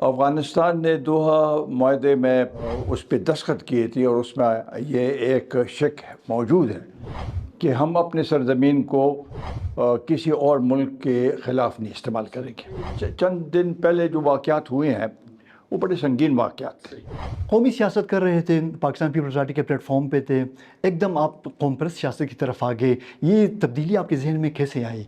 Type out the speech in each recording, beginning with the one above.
افغانستان نے دوحہ معاہدے میں اس پہ دستخط کیے تھے اور اس میں یہ ایک شک موجود ہے کہ ہم اپنے سرزمین کو کسی اور ملک کے خلاف نہیں استعمال کریں گے۔ چند دن پہلے جو واقعات ہوئے ہیں وہ بڑے سنگین واقعات تھے۔ قومی سیاست کر رہے تھے، پاکستان پیپلز پارٹی کے پلیٹ فارم پہ تھے، ایک دم آپ قوم پرست سیاست کی طرف آگے، یہ تبدیلی آپ کے ذہن میں کیسے آئی؟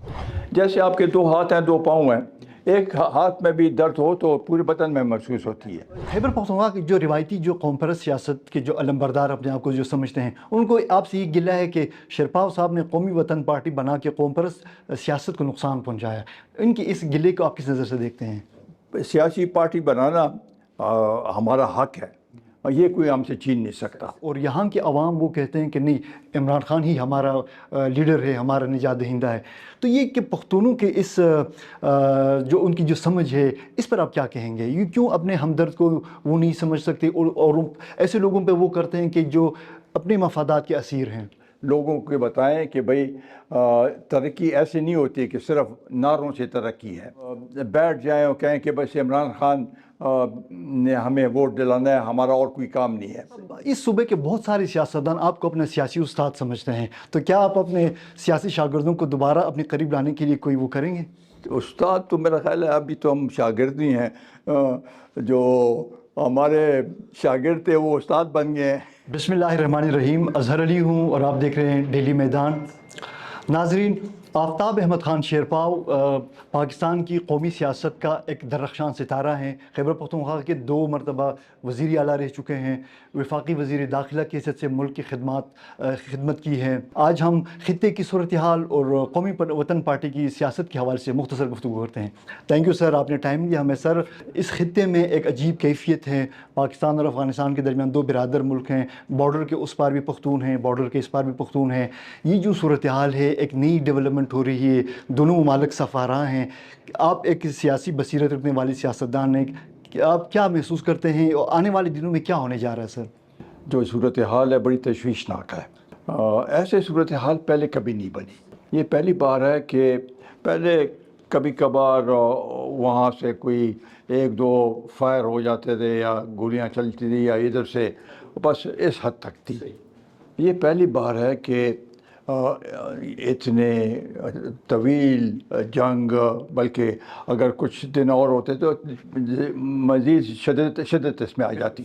جیسے آپ کے دو ہاتھ ہیں دو پاؤں ہیں، ایک ہاتھ میں بھی درد ہو تو پورے بدن میں محسوس ہوتی ہے۔ خیبر پختونخوا کی جو روایتی جو قوم پرست سیاست کے جو علمبردار اپنے آپ کو جو سمجھتے ہیں، ان کو آپ سے یہ گلہ ہے کہ شیرپاؤ صاحب نے قومی وطن پارٹی بنا کے قوم پرست سیاست کو نقصان پہنچایا، ان کی اس گلے کو آپ کس نظر سے دیکھتے ہیں؟ سیاسی پارٹی بنانا ہمارا حق ہے اور یہ کوئی ہم سے چھین نہیں سکتا۔ اور یہاں کے عوام وہ کہتے ہیں کہ نہیں، عمران خان ہی ہمارا لیڈر ہے، ہمارا نجات دہندہ ہے، تو یہ کہ پختونوں کے اس جو ان کی جو سمجھ ہے اس پر آپ کیا کہیں گے؟ یہ کیوں اپنے ہمدرد کو وہ نہیں سمجھ سکتے اور ایسے لوگوں پہ وہ کرتے ہیں کہ جو اپنے مفادات کے اسیر ہیں؟ لوگوں کو بتائیں کہ بھئی ترقی ایسے نہیں ہوتی کہ صرف نعروں سے ترقی ہے۔ بیٹھ جائیں اور کہیں کہ بس عمران خان نے ہمیں ووٹ دلانا ہے، ہمارا اور کوئی کام نہیں ہے۔ اس صوبے کے بہت سارے سیاستدان آپ کو اپنا سیاسی استاد سمجھتے ہیں، تو کیا آپ اپنے سیاسی شاگردوں کو دوبارہ اپنے قریب لانے کے لیے کوئی وہ کریں گے؟ استاد تو میرا خیال ہے ابھی تو ہم شاگرد ہی ہیں، جو ہمارے شاگرد تھے وہ استاد بن گئے ہیں۔ بسم اللہ الرحمن الرحیم، اظہر علی ہوں اور آپ دیکھ رہے ہیں ڈیلی میدان۔ ناظرین، آفتاب احمد خان شیرپاؤ پاکستان کی قومی سیاست کا ایک درخشاں ستارہ ہیں، خیبر پختونخوا کے 2 مرتبہ وزیر اعلیٰ رہ چکے ہیں، وفاقی وزیر داخلہ کی حیثیت سے ملک کی خدمت کی ہے۔ آج ہم خطے کی صورتحال اور قومی وطن پارٹی کی سیاست کے حوالے سے مختصر گفتگو کرتے ہیں۔ تھینک یو سر، آپ نے ٹائم دیا ہمیں۔ سر، اس خطے میں ایک عجیب کیفیت ہے، پاکستان اور افغانستان کے درمیان 2 برادر ملک ہیں، بارڈر کے اس پار بھی پختون ہیں، بارڈر کے اس پار بھی پختون ہیں۔ یہ جو صورتحال ہے، ایک نئی ڈیولپمنٹ ہو رہی ہے، دونوں ممالک سفاراں ہیں۔ آپ ایک سیاسی بصیرت رکھنے والی سیاستدان ہیں، آپ کیا محسوس کرتے ہیں اور آنے والے دنوں میں کیا ہونے جا رہا ہے سر؟ جو صورتحال ہے بڑی تشویشناک ہے۔ ایسے صورتحال پہلے کبھی نہیں بنی۔ یہ پہلی بار ہے کہ پہلے کبھی کبھار وہاں سے کوئی 1-2 فائر ہو جاتے تھے یا گولیاں چلتی تھیں یا ادھر سے، بس اس حد تک تھی۔ یہ پہلی بار ہے کہ اتنے طویل جنگ، بلکہ اگر کچھ دن اور ہوتے تو مزید شدت اس میں آ جاتی۔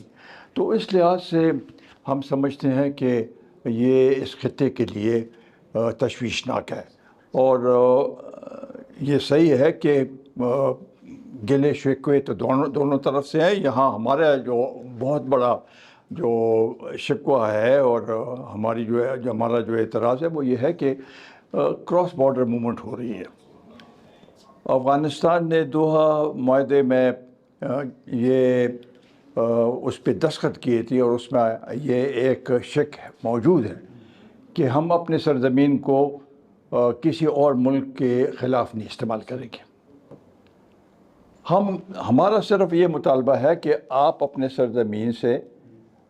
تو اس لحاظ سے ہم سمجھتے ہیں کہ یہ اس خطے کے لیے تشویشناک ہے، اور یہ صحیح ہے کہ گلے شکوے تو دونوں طرف سے ہیں۔ یہاں ہمارا جو بہت بڑا جو شکوہ ہے اور ہمارا جو اعتراض ہے وہ یہ ہے کہ کراس بارڈر موومنٹ ہو رہی ہے۔ افغانستان نے دوحہ معاہدے میں اس پہ دستخط کیے تھے اور اس میں یہ ایک شک موجود ہے کہ ہم اپنے سرزمین کو کسی اور ملک کے خلاف نہیں استعمال کریں گے۔ ہمارا صرف یہ مطالبہ ہے کہ آپ اپنے سرزمین سے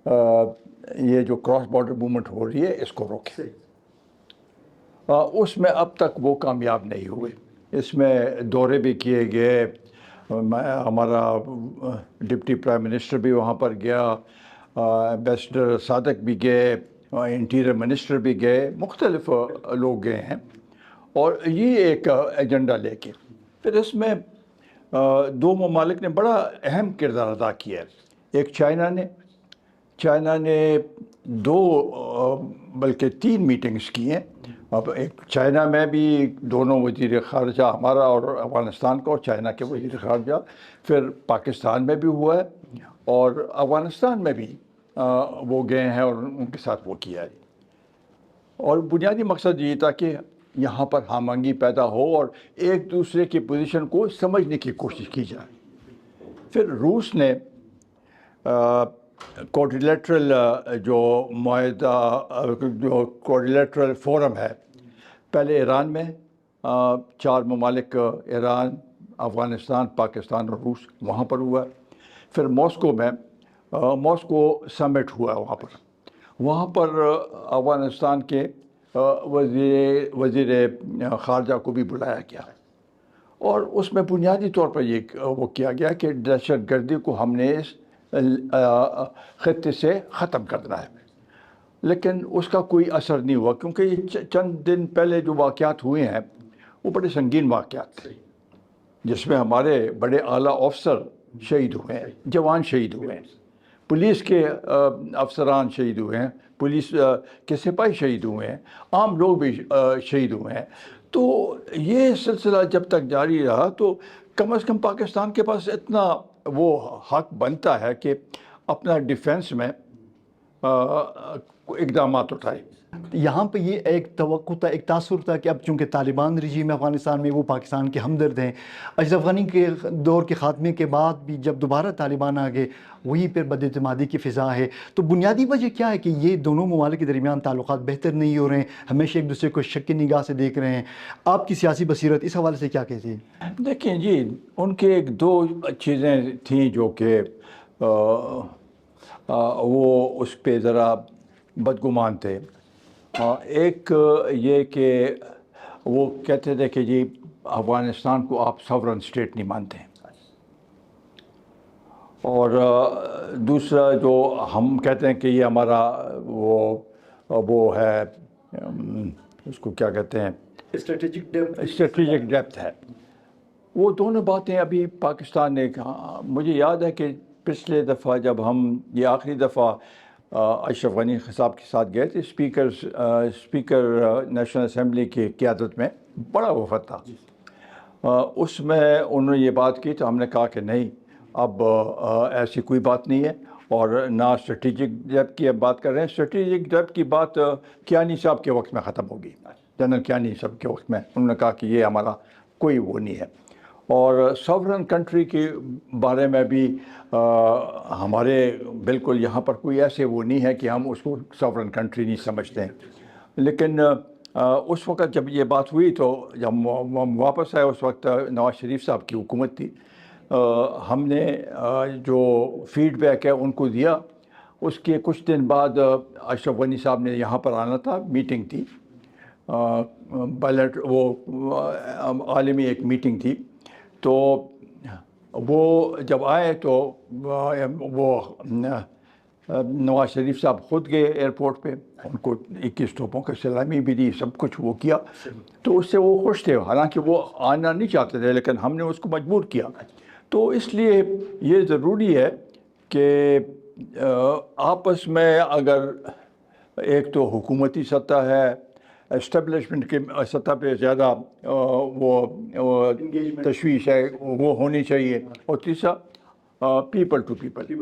یہ جو کراس بارڈر موومنٹ ہو رہی ہے اس کو روکیں۔ اس میں اب تک وہ کامیاب نہیں ہوئے۔ اس میں دورے بھی کیے گئے، ہمارا ڈپٹی پرائم منسٹر بھی وہاں پر گیا، ایمبیسڈر صادق بھی گئے، انٹیریئر منسٹر بھی گئے، مختلف لوگ گئے ہیں، اور یہ ایک ایجنڈا لے کے پھر اس میں 2 ممالک نے بڑا اہم کردار ادا کیا ہے۔ ایک چائنا نے 2 بلکہ 3 میٹنگز کی ہیں۔ اب ایک چائنا میں بھی دونوں وزیر خارجہ، ہمارا اور افغانستان کا، اور چائنا کے وزیر خارجہ، پھر پاکستان میں بھی ہوا ہے اور افغانستان میں بھی وہ گئے ہیں اور ان کے ساتھ وہ کیا ہے، اور بنیادی مقصد یہ تھا کہ یہاں پر ہم آہنگی پیدا ہو اور ایک دوسرے کی پوزیشن کو سمجھنے کی کوشش کی جائے۔ پھر روس نے کوڈریلیٹرل جو معاہدہ، جو کوڈریلیٹرل فورم ہے، پہلے ایران میں 4 ممالک، ایران، افغانستان، پاکستان اور روس، وہاں پر ہوا۔ پھر ماسکو میں ماسکو سمٹ ہوا وہاں پر افغانستان کے وزیر خارجہ کو بھی بلایا گیا، اور اس میں بنیادی طور پر یہ وہ کیا گیا کہ دہشت گردی کو ہم نے اس خطے سے ختم کرنا ہے، لیکن اس کا کوئی اثر نہیں ہوا، کیونکہ یہ چند دن پہلے جو واقعات ہوئے ہیں وہ بڑے سنگین واقعات تھے، جس میں ہمارے بڑے اعلیٰ افسر شہید ہوئے ہیں، جوان شہید ہوئے ہیں، پولیس کے افسران شہید ہوئے ہیں، پولیس کے سپاہی شہید ہوئے ہیں، عام لوگ بھی شہید ہوئے ہیں۔ تو یہ سلسلہ جب تک جاری رہا تو کم از کم پاکستان کے پاس اتنا وہ حق بنتا ہے کہ اپنا ڈیفنس میں اقدامات اٹھائے۔ یہاں پہ یہ ایک توقع تھا، ایک تاثر تھا کہ اب چونکہ طالبان رجیم افغانستان میں، وہ پاکستان کے ہمدرد ہیں، اشرف غنی کے دور کے خاتمے کے بعد بھی جب دوبارہ طالبان آ گئے وہیں پہ بد اعتمادی کی فضا ہے۔ تو بنیادی وجہ کیا ہے کہ یہ دونوں ممالک کے درمیان تعلقات بہتر نہیں ہو رہے ہیں، ہمیشہ ایک دوسرے کو شک کی نگاہ سے دیکھ رہے ہیں؟ آپ کی سیاسی بصیرت اس حوالے سے کیا کہتی ہے؟ دیکھیں جی، ان کے ایک دو چیزیں تھیں جو کہ وہ اس پہ ذرا بدگمان تھے۔ ایک یہ کہ وہ کہتے تھے کہ جی افغانستان کو آپ ساورن اسٹیٹ نہیں مانتے، اور دوسرا جو ہم کہتے ہیں کہ یہ ہمارا وہ ہے، اس کو کیا کہتے ہیں، اسٹریٹجک ڈیپتھ ہے۔ وہ دونوں باتیں ابھی پاکستان نے کہا۔ مجھے یاد ہے کہ پچھلے دفعہ جب ہم یہ آخری دفعہ اشرف غنی صاحب کے ساتھ گئے تھے، اسپیکر نیشنل اسمبلی کی قیادت میں بڑا وفد تھا، اس میں انہوں نے یہ بات کی تو ہم نے کہا کہ نہیں، اب ایسی کوئی بات نہیں ہے، اور نہ اسٹریٹجک ڈیپتھ کی اب بات کر رہے ہیں۔ اسٹریٹجک ڈیپتھ کی بات کیانی صاحب کے وقت میں ختم ہوگی، جنرل کیانی صاحب کے وقت میں انہوں نے کہا کہ یہ ہمارا کوئی وہ نہیں ہے۔ اور ساورن کنٹری کے بارے میں بھی ہمارے بالکل یہاں پر کوئی ایسے وہ نہیں ہے کہ ہم اس کو ساورن کنٹری نہیں سمجھتے ہیں، لیکن اس وقت جب یہ بات ہوئی تو جب ہم واپس آئے اس وقت نواز شریف صاحب کی حکومت تھی، ہم نے جو فیڈ بیک ہے ان کو دیا۔ اس کے کچھ دن بعد اشرف غنی صاحب نے یہاں پر آنا تھا، میٹنگ تھی، وہ عالمی ایک میٹنگ تھی، تو وہ جب آئے تو وہ نواز شریف صاحب خود گئے ایئرپورٹ پہ، ان کو 21 توپوں کا سلامی بھی دی، سب کچھ وہ کیا، تو اس سے وہ خوش تھے، حالانکہ وہ آنا نہیں چاہتے تھے لیکن ہم نے اس کو مجبور کیا۔ تو اس لیے یہ ضروری ہے کہ آپس میں اگر ایک تو حکومتی سطح ہے، اسٹیبلشمنٹ کی سطح پہ زیادہ وہ تشویش ہے، وہ ہونی چاہیے، اور تیسرا پیپل ٹو پیپل،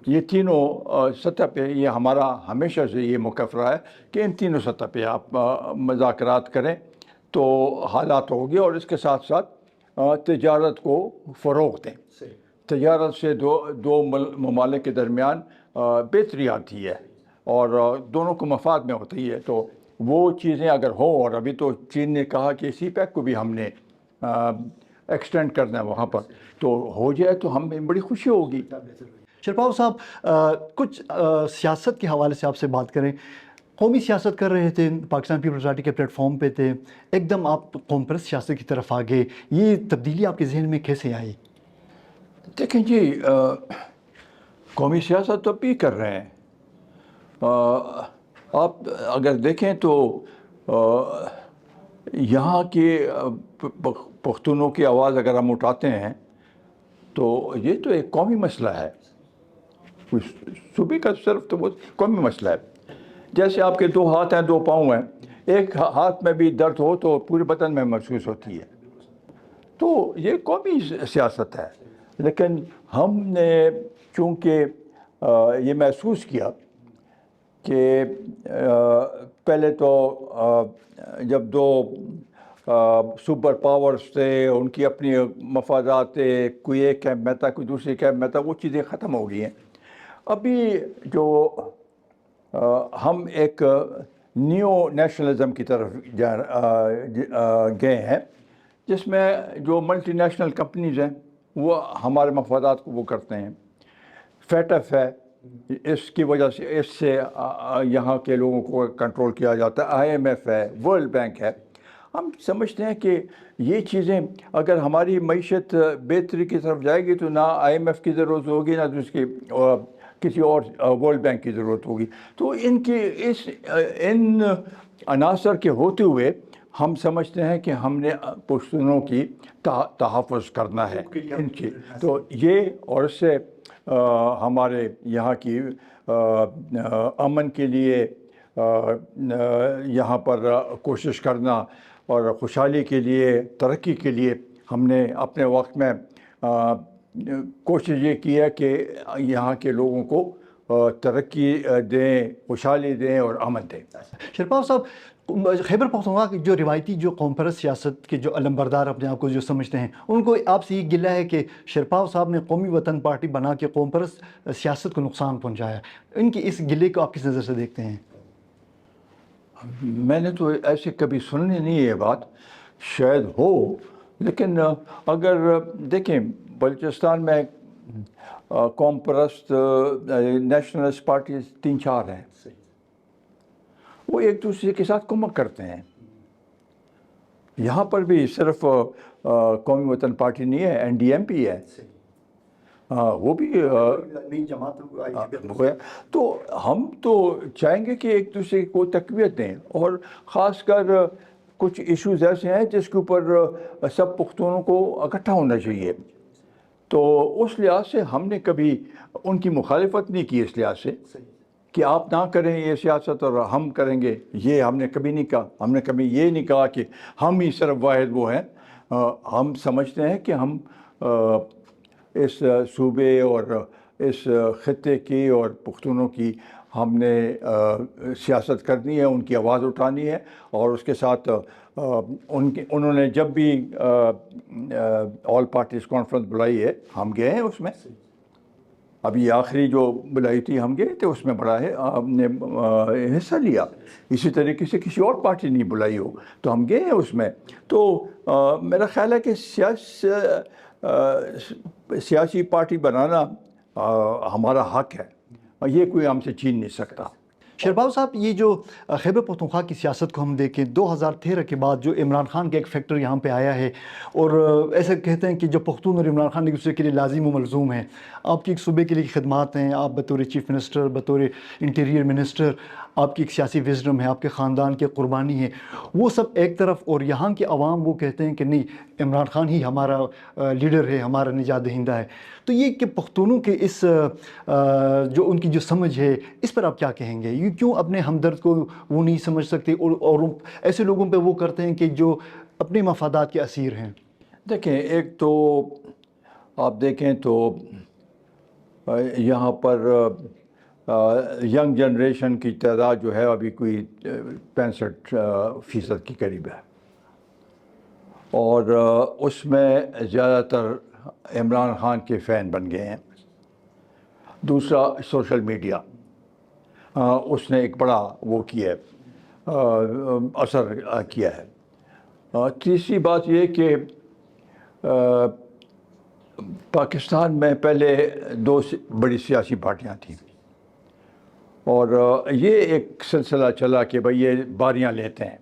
یہ تینوں سطح پہ یہ ہمارا ہمیشہ سے یہ موقف رہا ہے کہ ان تینوں سطح پہ آپ مذاکرات کریں تو حالات ہوگی، اور اس کے ساتھ ساتھ تجارت کو فروغ دیں۔ تجارت سے دو ممالک کے درمیان بہتری آتی ہے اور دونوں کو مفاد میں ہوتی ہے، تو وہ چیزیں اگر ہوں، اور ابھی تو چین نے کہا کہ سی پیک کو بھی ہم نے ایکسٹینڈ کرنا ہے وہاں پر، تو ہو جائے تو ہمیں بڑی خوشی ہوگی۔ شیرپاؤ صاحب، کچھ سیاست کے حوالے سے آپ سے بات کریں۔ قومی سیاست کر رہے تھے، پاکستان پیپلز پارٹی کے پلیٹ فارم پہ تھے، ایک دم آپ قوم پرست سیاست کی طرف آگے، یہ تبدیلی آپ کے ذہن میں کیسے آئی؟ دیکھیں جی، قومی سیاست تو بھی کر رہے ہیں۔ آپ اگر دیکھیں تو یہاں کے پختونوں کی آواز اگر ہم اٹھاتے ہیں تو یہ تو ایک قومی مسئلہ ہے، صوبے کا صرف تو وہ قومی مسئلہ ہے۔ جیسے آپ کے 2 ہاتھ ہیں، 2 پاؤں ہیں، ایک ہاتھ میں بھی درد ہو تو پورے بدن میں محسوس ہوتی ہے، تو یہ قومی سیاست ہے۔ لیکن ہم نے چونکہ یہ محسوس کیا کہ پہلے تو جب 2 سپر پاورز تھے، ان کی اپنی مفادات تھے، کوئی ایک کیمپ میں تھا، کوئی دوسرے کیمپ میں تھا، وہ چیزیں ختم ہو گئی ہیں۔ ابھی جو ہم ایک نیو نیشنلزم کی طرف گئے ہیں، جس میں جو ملٹی نیشنل کمپنیز ہیں وہ ہمارے مفادات کو وہ کرتے ہیں۔ فیٹف ہے، اس کی وجہ سے اس سے یہاں کے لوگوں کو کنٹرول کیا جاتا ہے۔ IMF ہے، ورلڈ بینک ہے۔ ہم سمجھتے ہیں کہ یہ چیزیں اگر ہماری معیشت بہتری کی طرف جائے گی تو نہ IMF کی ضرورت ہوگی، نہ تو اس کی کسی اور ورلڈ بینک کی ضرورت ہوگی. تو ان عناصر کے ہوتے ہوئے ہم سمجھتے ہیں کہ ہم نے پشتونوں کی تحفظ کرنا ہے ان کی. تو یہ اور اس سے ہمارے یہاں کی امن کے لیے یہاں پر کوشش کرنا اور خوشحالی کے لیے، ترقی کے لیے ہم نے اپنے وقت میں کوشش یہ کی ہے کہ یہاں کے لوگوں کو ترقی دیں، خوشحالی دیں اور امن دیں. شیرپاؤ صاحب، خیبر پختونخوا کی جو روایتی جو قوم پرست سیاست کے جو علمبردار اپنے آپ کو جو سمجھتے ہیں، ان کو آپ سے یہ گلہ ہے کہ شیرپاؤ صاحب نے قومی وطن پارٹی بنا کے قوم پرست سیاست کو نقصان پہنچایا. ان کی اس گلے کو آپ کس نظر سے دیکھتے ہیں؟ میں نے تو ایسے کبھی سنی نہیں یہ بات، شاید ہو، لیکن اگر دیکھیں بلوچستان میں قوم پرست نیشنلسٹ پارٹیز 3-4 ہیں، وہ ایک دوسرے کے ساتھ کمک کرتے ہیں. یہاں پر بھی صرف قومی وطن پارٹی نہیں ہے، NDMP ہے، وہ بھی تو ہم تو چاہیں گے کہ ایک دوسرے کو تقویت دیں، اور خاص کر کچھ ایشوز ایسے ہیں جس کے اوپر سب پختونوں کو اکٹھا ہونا چاہیے. تو اس لحاظ سے ہم نے کبھی ان کی مخالفت نہیں کی، اس لحاظ سے کہ آپ نہ کریں یہ سیاست اور ہم کریں گے، یہ ہم نے کبھی نہیں کہا. ہم نے کبھی یہ نہیں کہا کہ ہم ہی صرف واحد وہ ہیں. ہم سمجھتے ہیں کہ ہم اس صوبے اور اس خطے کی اور پختونوں کی ہم نے سیاست کرنی ہے، ان کی آواز اٹھانی ہے، اور اس کے ساتھ انہوں نے جب بھی آل پارٹیز کانفرنس بلائی ہے ہم گئے ہیں اس میں. ابھی آخری جو بلائی تھی ہم گئے تھے، اس میں بڑا ہے ہم نے حصہ لیا. اسی طریقے سے کسی اور پارٹی نہیں بلائی ہو تو ہم گئے ہیں اس میں. تو میرا خیال ہے کہ سیاسی پارٹی بنانا ہمارا حق ہے، یہ کوئی ہم سے چھین نہیں سکتا. شیرپاؤ صاحب، یہ جو خیبر پختونخوا کی سیاست کو ہم دیکھیں 2013 کے بعد جو عمران خان کا ایک فیکٹر یہاں پہ آیا ہے، اور ایسے کہتے ہیں کہ جو پختون اور عمران خان ایک دوسرے کے لیے لازم و ملزوم ہیں. آپ کی ایک صوبے کے لیے خدمات ہیں، آپ بطور چیف منسٹر، بطور انٹیریئر منسٹر، آپ کی ایک سیاسی وزڈم ہے، آپ کے خاندان کی قربانی ہے، وہ سب ایک طرف، اور یہاں کے عوام وہ کہتے ہیں کہ نہیں، عمران خان ہی ہمارا لیڈر ہے، ہمارا نجات دہندہ ہے. تو یہ کہ پختونوں کے اس جو ان کی جو سمجھ ہے، اس پر آپ کیا کہیں گے؟ یہ کیوں اپنے ہمدرد کو وہ نہیں سمجھ سکتے اور ایسے لوگوں پہ وہ کرتے ہیں کہ جو اپنے مفادات کے اسیر ہیں؟ دیکھیں، ایک تو آپ دیکھیں تو یہاں پر ینگ جنریشن کی تعداد جو ہے ابھی کوئی 65% کے قریب ہے، اور اس میں زیادہ تر عمران خان کے فین بن گئے ہیں. دوسرا سوشل میڈیا، اس نے ایک بڑا وہ کیا ہے، اثر کیا ہے. تیسری بات یہ کہ پاکستان میں پہلے 2 بڑی سیاسی پارٹیاں تھیں، اور یہ ایک سلسلہ چلا کہ بھئی یہ باریاں لیتے ہیں،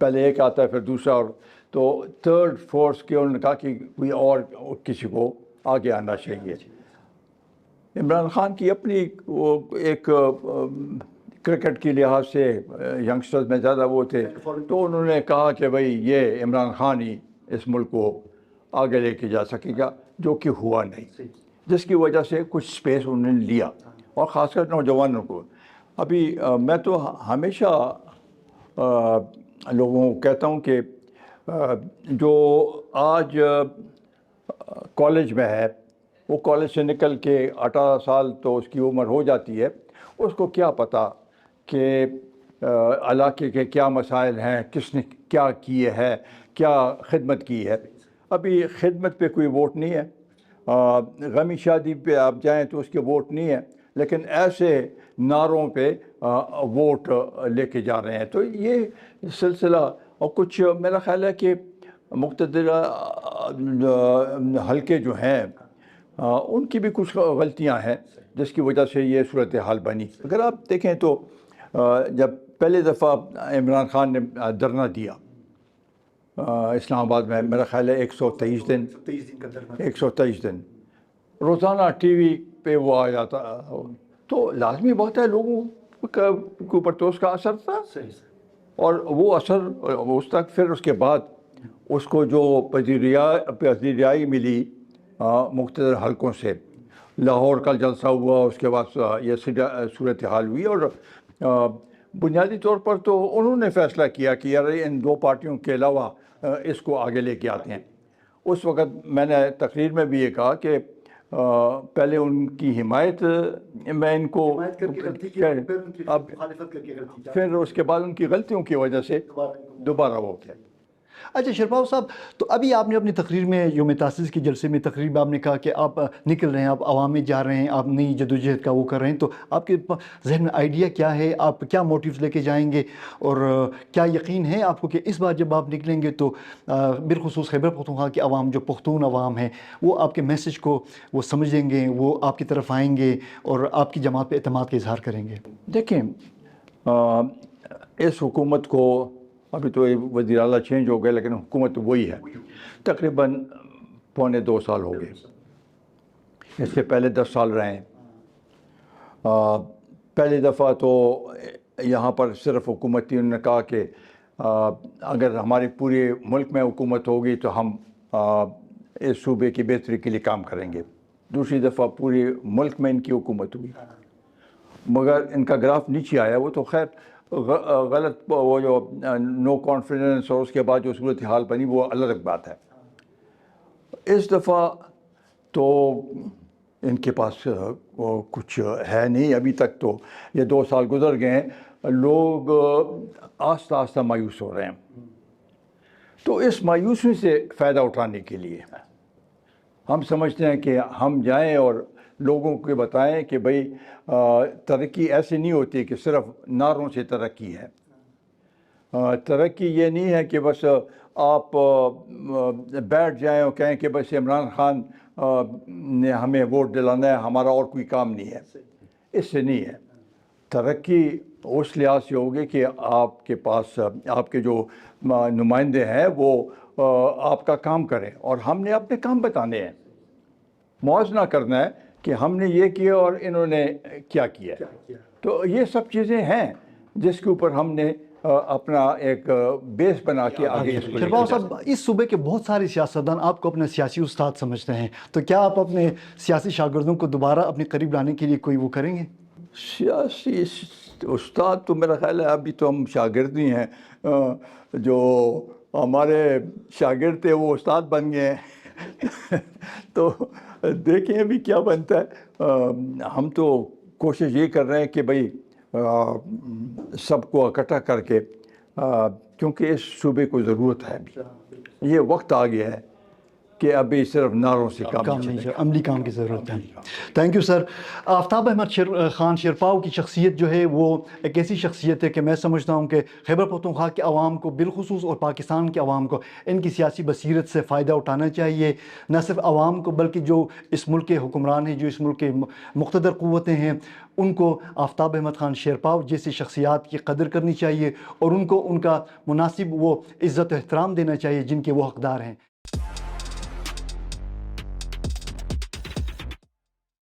پہلے ایک آتا ہے پھر دوسرا، اور تو تھرڈ فورس کے انہوں نے کہا کہ کوئی اور کسی کو آگے آنا چاہیے. عمران خان کی اپنی وہ ایک کرکٹ کے لحاظ سے ینگسٹرز میں زیادہ وہ تھے، تو انہوں نے کہا کہ بھئی یہ عمران خان ہی اس ملک کو آگے لے کے جا سکے گا، جو کہ ہوا نہیں، جس کی وجہ سے کچھ سپیس انہوں نے لیا، اور خاص کر نوجوانوں کو. ابھی میں تو ہمیشہ لوگوں کو کہتا ہوں کہ جو آج کالج میں ہے، وہ کالج سے نکل کے 18 سال تو اس کی عمر ہو جاتی ہے، اس کو کیا پتہ کہ علاقے کے کیا مسائل ہیں، کس نے کیا کیے ہے، کیا خدمت کی ہے. ابھی خدمت پہ کوئی ووٹ نہیں ہے، غمی شادی پہ آپ جائیں تو اس کے ووٹ نہیں ہے، لیکن ایسے نعروں پہ ووٹ لے کے جا رہے ہیں. تو یہ سلسلہ، اور کچھ میرا خیال ہے کہ مقتدر حلقے جو ہیں ان کی بھی کچھ غلطیاں ہیں جس کی وجہ سے یہ صورتحال بنی. اگر آپ دیکھیں تو جب پہلے دفعہ عمران خان نے دھرنا دیا اسلام آباد میں میرا خیال ہے 123 دن 123 دن روزانہ ٹی وی پہ وہ آ جاتا، تو لازمی بات ہے لوگوں کے اوپر تو اس کا اثر تھا، اور وہ اثر اس تک پھر اس کے بعد اس کو جو پذیرائی ملی مختلف حلقوں سے، لاہور کا جلسہ ہوا، اس کے بعد یہ صورتحال ہوئی، اور بنیادی طور پر تو انہوں نے فیصلہ کیا کہ یار ان دو پارٹیوں کے علاوہ اس کو آگے لے کے آتے ہیں۔ اس وقت میں نے تقریر میں بھی یہ کہا کہ پہلے ان کی حمایت میں ان کو اب پھر اس کے بعد ان کی غلطیوں کی وجہ سے دوبارہ وہ کیا۔ اچھا شیرپاؤ صاحب، تو ابھی آپ نے اپنی تقریر میں یوم تاسیس کے جلسے میں تقریر میں آپ نے کہا کہ آپ نکل رہے ہیں، آپ عوام میں جا رہے ہیں، آپ نئی جدوجہد کا وہ کر رہے ہیں، تو آپ کے ذہن میں آئیڈیا کیا ہے؟ آپ کیا موٹیوز لے کے جائیں گے؟ اور کیا یقین ہے آپ کو کہ اس بار جب آپ نکلیں گے تو بالخصوص خیبر پختونخوا کے عوام، جو پختون عوام ہیں، وہ آپ کے میسج کو وہ سمجھیں گے، وہ آپ کی طرف آئیں گے اور آپ کی جماعت پہ اعتماد کا اظہار کریں گے؟ دیکھیں، اس حکومت کو ابھی تو وزیر اعلیٰ چینج ہو گئے لیکن حکومت وہی ہے، تقریباً 2.25 سال ہو گئے، اس سے پہلے 10 سال رہے ہیں۔ پہلی دفعہ تو یہاں پر صرف حکومتی انہوں نے کہا کہ اگر ہمارے پورے ملک میں حکومت ہوگی تو ہم اس صوبے کی بہتری کے لیے کام کریں گے۔ دوسری دفعہ پورے ملک میں ان کی حکومت ہوئی، مگر ان کا گراف نیچے آیا، وہ تو خیر غلط، وہ جو نو کانفیڈنس اور اس کے بعد جو صورتحال بنی وہ الگ بات ہے۔ اس دفعہ تو ان کے پاس کچھ ہے نہیں ابھی تک، تو یہ 2 سال گزر گئے ہیں، لوگ آہستہ آہستہ مایوس ہو رہے ہیں۔ تو اس مایوسی سے فائدہ اٹھانے کے لیے ہم سمجھتے ہیں کہ ہم جائیں اور لوگوں کو بتائیں کہ بھئی ترقی ایسے نہیں ہوتی کہ صرف نعروں سے ترقی ہے۔ ترقی یہ نہیں ہے کہ بس آپ بیٹھ جائیں اور کہیں کہ بس عمران خان نے ہمیں ووٹ دلانا ہے، ہمارا اور کوئی کام نہیں ہے، اس سے نہیں ہے۔ ترقی اس لحاظ سے ہوگی کہ آپ کے پاس آپ کے جو نمائندے ہیں وہ آپ کا کام کریں، اور ہم نے اپنے کام بتانے ہیں، موازنہ کرنا ہے کہ ہم نے یہ کیا اور انہوں نے کیا کیا۔ تو یہ سب چیزیں ہیں جس کے اوپر ہم نے اپنا ایک بیس بنا کے آگے اس کو لے کے شیرپاؤ صاحب، اس صوبے کے بہت سارے سیاستدان آپ کو اپنا سیاسی استاد سمجھتے ہیں، تو کیا آپ اپنے سیاسی شاگردوں کو دوبارہ اپنے قریب لانے کے لیے کوئی وہ کریں گے؟ سیاسی استاد تو میرا خیال ہے ابھی تو ہم شاگرد ہی ہیں، جو ہمارے شاگرد تھے وہ استاد بن گئے ہیں تو دیکھیں ابھی کیا بنتا ہے۔ ہم تو کوشش یہ کر رہے ہیں کہ بھئی سب کو اکٹھا کر کے، کیونکہ اس صوبے کو ضرورت ہے، ابھی یہ وقت آ گیا ہے کہ ابھی صرف نعروں سے کام نہیں، عملی کام کی ضرورت ہے۔ Thank you sir. Aftab Ahmad Khan Sherpao کی شخصیت جو ہے وہ ایک ایسی شخصیت ہے کہ میں سمجھتا ہوں کہ خیبر پختونخوا کے عوام کو بالخصوص اور پاکستان کے عوام کو ان کی سیاسی بصیرت سے فائدہ اٹھانا چاہیے، نہ صرف عوام کو بلکہ جو اس ملک کے حکمران ہیں، جو اس ملک کے مقتدر قوتیں ہیں، ان کو آفتاب احمد خان شیرپاؤ جیسی شخصیات کی قدر کرنی چاہیے، اور ان کو ان کا مناسب وہ عزت و احترام دینا چاہیے جن کے وہ حقدار ہیں۔